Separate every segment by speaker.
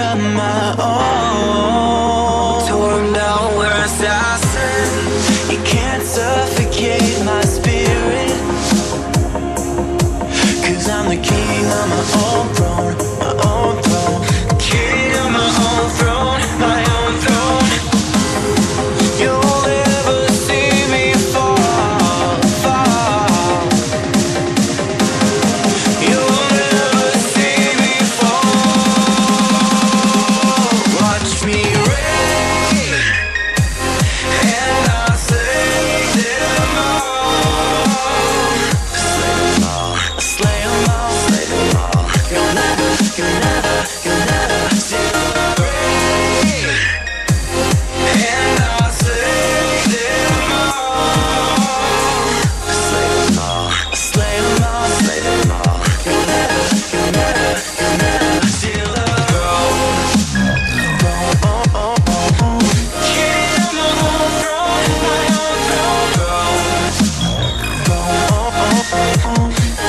Speaker 1: of my own. Torn down where assassin, you can't suffocate my spirit. 'Cause I'm the king of my own throne, my own throne. King of my own throne, my own throne. You'll never see me fall, fall. You'll never see me fall. Watch me reign, and I'll slay them all. Slay them all, slay them all, slay them all. You'll never see me reign, and I'll slay them all. Slay them all, slay them all, slay them all. You'll never see the throne. King of my own throne, my own throne.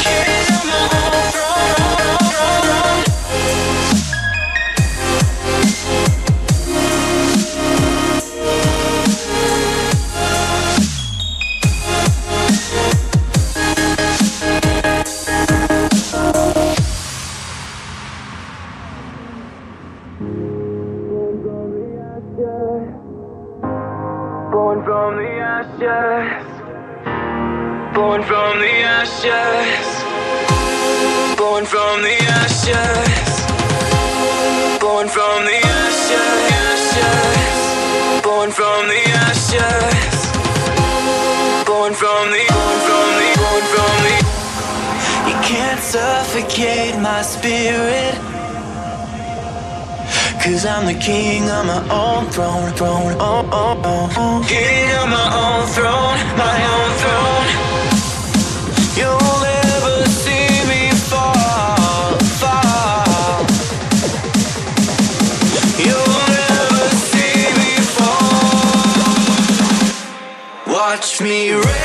Speaker 1: King of my own throne. Born from the ashes, born from the ashes, born from the ashes, born from the ashes, born from the ashes, born from the. You can't suffocate my spirit. 'Cause I'm the king of my own throne, throne, oh, oh, oh. King of my own throne, my own throne. You'll never see me fall, fall. You'll never see me fall. Watch me rain.